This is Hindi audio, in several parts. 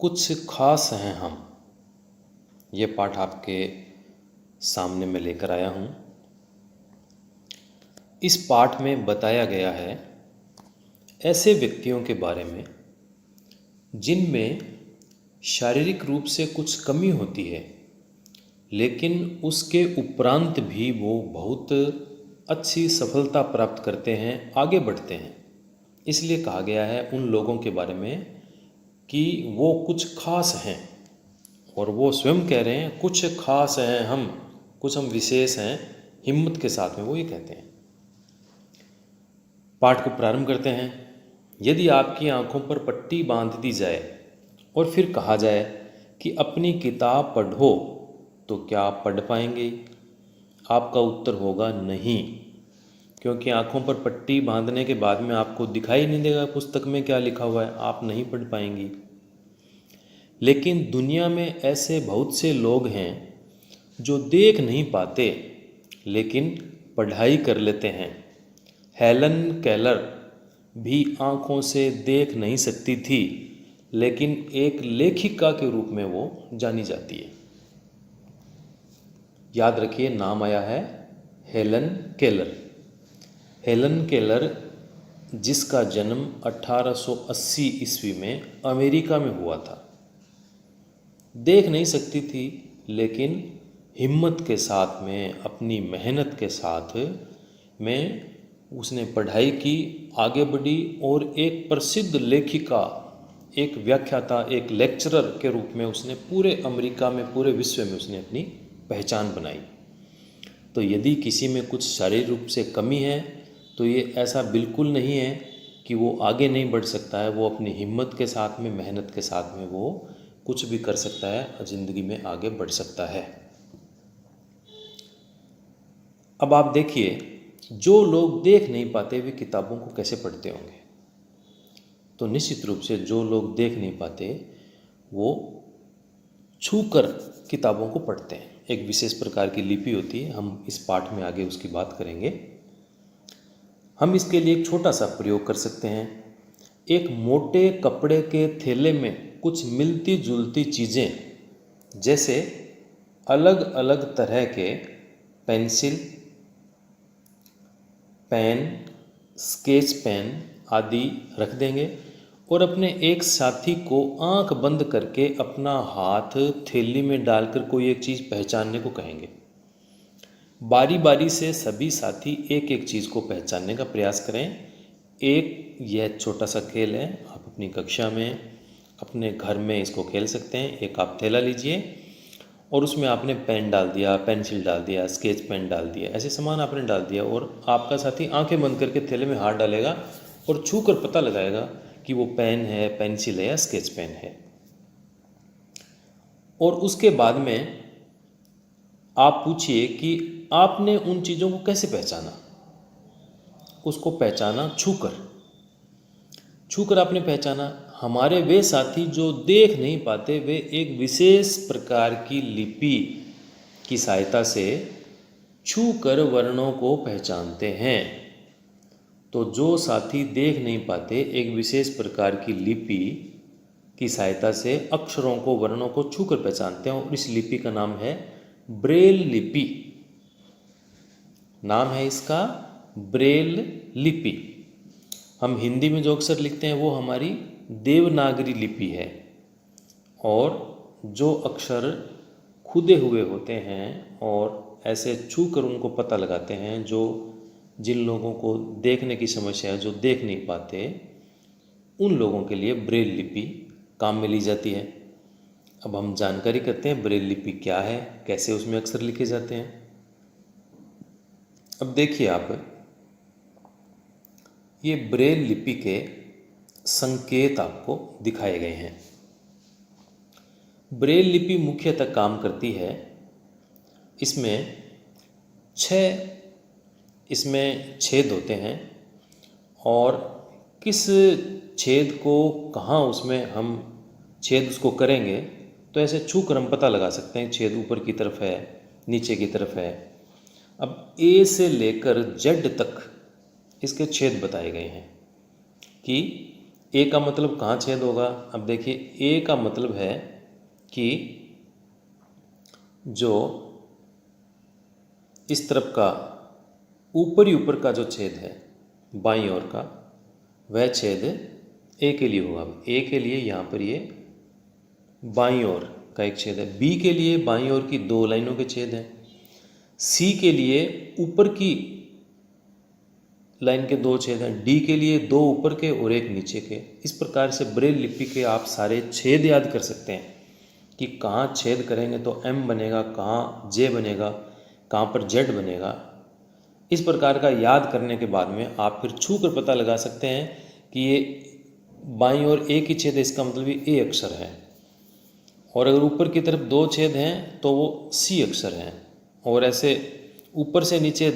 कुछ खास हैं हम। ये पाठ आपके सामने मैं लेकर आया हूँ। इस पाठ में बताया गया है ऐसे व्यक्तियों के बारे में जिनमें शारीरिक रूप से कुछ कमी होती है, लेकिन उसके उपरांत भी वो बहुत अच्छी सफलता प्राप्त करते हैं, आगे बढ़ते हैं। इसलिए कहा गया है उन लोगों के बारे में कि वो कुछ खास हैं, और वो स्वयं कह रहे हैं कुछ खास हैं हम, कुछ हम विशेष हैं। हिम्मत के साथ में वो ये कहते हैं। पाठ को प्रारंभ करते हैं। यदि आपकी आंखों पर पट्टी बांध दी जाए और फिर कहा जाए कि अपनी किताब पढ़ो, तो क्या आप पढ़ पाएंगे? आपका उत्तर होगा नहीं, क्योंकि आंखों पर पट्टी बांधने के बाद में आपको दिखाई नहीं देगा पुस्तक में क्या लिखा हुआ है, आप नहीं पढ़ पाएंगी। लेकिन दुनिया में ऐसे बहुत से लोग हैं जो देख नहीं पाते लेकिन पढ़ाई कर लेते हैं। हेलन केलर भी आँखों से देख नहीं सकती थी, लेकिन एक लेखिका के रूप में वो जानी जाती है। याद रखिए, नाम आया है हेलन केलर। हेलन केलर जिसका जन्म 1880 ईस्वी में अमेरिका में हुआ था। देख नहीं सकती थी, लेकिन हिम्मत के साथ में, अपनी मेहनत के साथ में उसने पढ़ाई की, आगे बढ़ी और एक प्रसिद्ध लेखिका, एक व्याख्याता, एक लेक्चरर के रूप में उसने पूरे अमेरिका में, पूरे विश्व में उसने अपनी पहचान बनाई। तो यदि किसी में कुछ शारीरिक रूप से कमी है तो ये ऐसा बिल्कुल नहीं है कि वो आगे नहीं बढ़ सकता है। वो अपनी हिम्मत के साथ में, मेहनत के साथ में वो कुछ भी कर सकता है और ज़िंदगी में आगे बढ़ सकता है। अब आप देखिए, जो लोग देख नहीं पाते वे किताबों को कैसे पढ़ते होंगे? तो निश्चित रूप से जो लोग देख नहीं पाते वो छूकर किताबों को पढ़ते हैं। एक विशेष प्रकार की लिपि होती है, हम इस पाठ में आगे उसकी बात करेंगे। हम इसके लिए एक छोटा सा प्रयोग कर सकते हैं। एक मोटे कपड़े के थैले में कुछ मिलती जुलती चीज़ें, जैसे अलग अलग तरह के पेंसिल, पेन, स्केच पेन आदि रख देंगे और अपने एक साथी को आंख बंद करके अपना हाथ थैली में डालकर कोई एक चीज़ पहचानने को कहेंगे। बारी बारी से सभी साथी एक एक चीज़ को पहचानने का प्रयास करें। एक यह छोटा सा खेल है, आप अपनी कक्षा में, अपने घर में इसको खेल सकते हैं। एक आप थैला लीजिए और उसमें आपने पेन डाल दिया, पेंसिल डाल दिया, स्केच पेन डाल दिया, ऐसे सामान आपने डाल दिया और आपका साथी आंखें बंद करके थैले में हाथ डालेगा और छू कर पता लगाएगा कि वो पेन है, पेंसिल है या स्केच पेन है। और उसके बाद में आप पूछिए कि आपने उन चीज़ों को कैसे पहचाना। उसको पहचाना छूकर आपने पहचाना। हमारे वे साथी जो देख नहीं पाते वे एक विशेष प्रकार की लिपि की सहायता से छूकर वर्णों को पहचानते हैं। तो जो साथी देख नहीं पाते एक विशेष प्रकार की लिपि की सहायता से अक्षरों को, वर्णों को छूकर पहचानते हैं, और इस लिपि का नाम है ब्रेल लिपि। नाम है इसका ब्रेल लिपि। हम हिंदी में जो अक्षर लिखते हैं वो हमारी देवनागरी लिपि है, और जो अक्षर खुदे हुए होते हैं और ऐसे छूकर उनको पता लगाते हैं, जो जिन लोगों को देखने की समस्या है, जो देख नहीं पाते, उन लोगों के लिए ब्रेल लिपि काम में ली जाती है। अब हम जानकारी करते हैं ब्रेल लिपि क्या है, कैसे उसमें अक्षर लिखे जाते हैं। अब देखिए आप, ये ब्रेल लिपि के संकेत आपको दिखाए गए हैं। ब्रेल लिपि मुख्यतः काम करती है, इसमें 6 छेद होते हैं, और किस छेद को कहाँ उसमें हम छेद उसको करेंगे तो ऐसे छू कर हम पता लगा सकते हैं छेद ऊपर की तरफ है, नीचे की तरफ है। अब ए से लेकर जेड तक इसके छेद बताए गए हैं कि ए का मतलब कहाँ छेद होगा? अब देखिए ए का मतलब है कि जो इस तरफ का ऊपर का जो छेद है बाईं ओर का, वह छेद ए के लिए होगा। ए के लिए यहाँ पर ये बाईं ओर का एक छेद है। बी के लिए बाईं ओर की 2 लाइनों के छेद हैं। सी के लिए ऊपर की लाइन के 2 छेद हैं। डी के लिए 2 ऊपर के और 1 नीचे के। इस प्रकार से ब्रेल लिपि के आप सारे छेद याद कर सकते हैं कि कहाँ छेद करेंगे तो एम बनेगा, कहाँ जे बनेगा, कहाँ पर जेड बनेगा। इस प्रकार का याद करने के बाद में आप फिर छू कर पता लगा सकते हैं कि ये बाईं ओर ए की छेद है, इसका मतलब ये ए अक्षर है। और अगर ऊपर की तरफ 2 छेद हैं तो वो सी अक्षर हैं। और ऐसे ऊपर से नीचे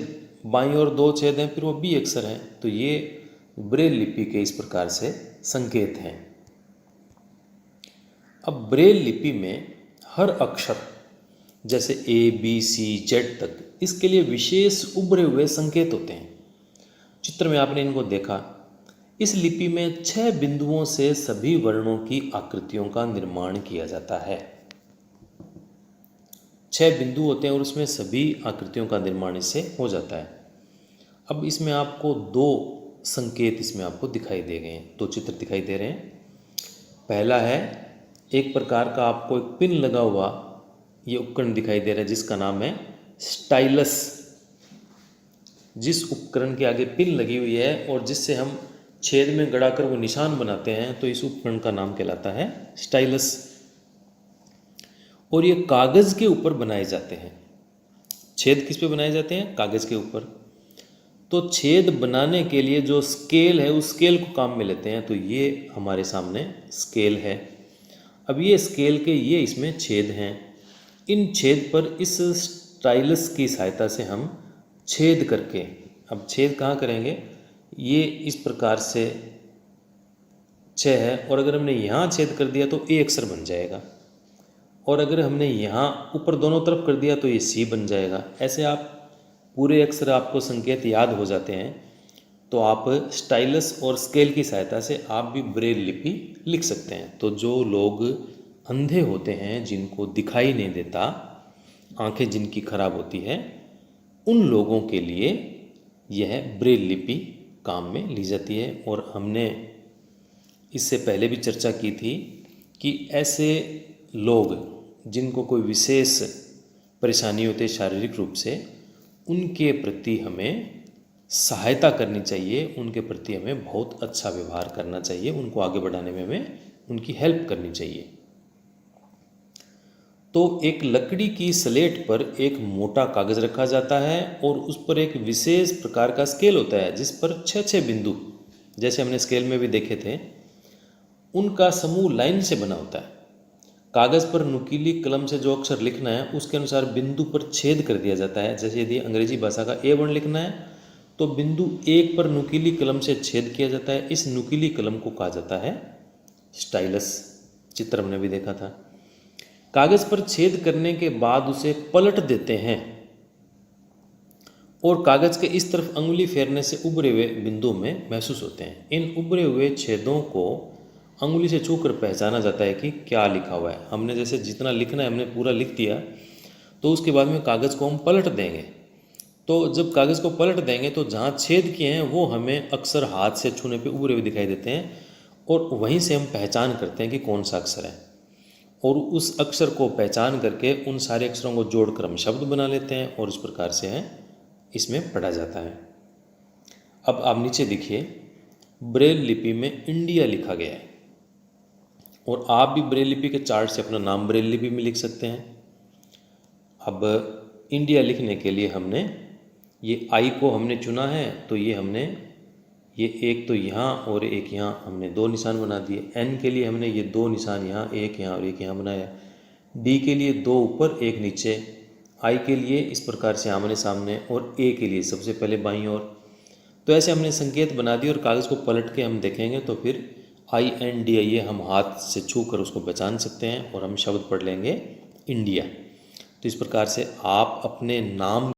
बाईं ओर 2 छेद हैं, फिर वो बी अक्षर हैं। तो ये ब्रेल लिपि के इस प्रकार से संकेत हैं। अब ब्रेल लिपि में हर अक्षर जैसे ए बी सी जेड तक, इसके लिए विशेष उभरे हुए संकेत होते हैं। चित्र में आपने इनको देखा। इस लिपि में 6 बिंदुओं से सभी वर्णों की आकृतियों का निर्माण किया जाता है। 6 बिंदु होते हैं और उसमें सभी आकृतियों का निर्माण इससे हो जाता है। अब इसमें आपको 2 संकेत इसमें आपको दिखाई दे गए हैं, 2 चित्र दिखाई दे रहे हैं। पहला है एक प्रकार का आपको एक पिन लगा हुआ ये उपकरण दिखाई दे रहा है जिसका नाम है स्टाइलस। जिस उपकरण के आगे पिन लगी हुई है और जिससे हम छेद में गड़ाकर वो निशान बनाते हैं, तो इस उपकरण का नाम कहलाता है स्टाइलस। और ये कागज़ के ऊपर बनाए जाते हैं। छेद किस पे बनाए जाते हैं? कागज़ के ऊपर। तो छेद बनाने के लिए जो स्केल है उस स्केल को काम में लेते हैं। तो ये हमारे सामने स्केल है। अब ये स्केल के ये इसमें छेद हैं। इन छेद पर इस स्टाइलस की सहायता से हम छेद करके, अब छेद कहाँ करेंगे? ये इस प्रकार से 6 है और अगर हमने यहाँ छेद कर दिया तो ए अक्षर बन जाएगा। और अगर हमने यहाँ ऊपर दोनों तरफ कर दिया तो ये सी बन जाएगा। ऐसे आप पूरे अक्षर आपको संकेत याद हो जाते हैं तो आप स्टाइलस और स्केल की सहायता से आप भी ब्रेल लिपि लिख सकते हैं। तो जो लोग अंधे होते हैं, जिनको दिखाई नहीं देता, आंखें जिनकी खराब होती है, उन लोगों के लिए यह ब्रेल लिपि काम में ली जाती है। और हमने इससे पहले भी चर्चा की थी कि ऐसे लोग जिनको कोई विशेष परेशानी होती है शारीरिक रूप से, उनके प्रति हमें सहायता करनी चाहिए, उनके प्रति हमें बहुत अच्छा व्यवहार करना चाहिए, उनको आगे बढ़ाने में हमें उनकी हेल्प करनी चाहिए। तो एक लकड़ी की स्लेट पर एक मोटा कागज़ रखा जाता है और उस पर एक विशेष प्रकार का स्केल होता है जिस पर 6 बिंदु, जैसे हमने स्केल में भी देखे थे, उनका समूह लाइन से बना होता है। कागज़ पर नुकीली कलम से जो अक्षर लिखना है उसके अनुसार बिंदु पर छेद कर दिया जाता है। जैसे यदि अंग्रेजी भाषा का ए वर्ण लिखना है तो बिंदु 1 पर नुकीली कलम से छेद किया जाता है। इस नुकीली कलम को कहा जाता है स्टाइलस। चित्र हमने भी देखा था। कागज़ पर छेद करने के बाद उसे पलट देते हैं और कागज़ के इस तरफ अंगुली फेरने से उभरे हुए बिंदु में महसूस होते हैं। इन उभरे हुए छेदों को अंगुली से छूकर पहचाना जाता है कि क्या लिखा हुआ है। हमने जैसे जितना लिखना है हमने पूरा लिख दिया, तो उसके बाद में कागज़ को हम पलट देंगे। तो जब कागज़ को पलट देंगे तो जहाँ छेद किए हैं वो हमें अक्षर हाथ से छूने पे उभरे हुए दिखाई देते हैं और वहीं से हम पहचान करते हैं कि कौन सा अक्षर है। और उस अक्षर को पहचान करके उन सारे अक्षरों को जोड़कर हम शब्द बना लेते हैं और इस प्रकार से है इसमें पढ़ा जाता है। अब आप नीचे देखिए, ब्रेल लिपि में इंडिया लिखा गया है और आप भी ब्रेल लिपि के चार्ट से अपना नाम ब्रेल लिपि में लिख सकते हैं। अब इंडिया लिखने के लिए हमने ये आई को हमने चुना है, तो ये हमने ये एक तो यहाँ और एक यहाँ हमने 2 निशान बना दिए। एन के लिए हमने ये 2 निशान यहाँ, एक यहाँ और एक यहाँ बनाया। डी के लिए 2 ऊपर 1 नीचे। आई के लिए इस प्रकार से आमने सामने और ए के लिए सबसे पहले बाईं ओर। तो ऐसे हमने संकेत बना दिए और कागज़ को पलट के हम देखेंगे तो फिर INDIA ये हम हाथ से छू कर उसको पहचान सकते हैं और हम शब्द पढ़ लेंगे इंडिया। तो इस प्रकार से आप अपने नाम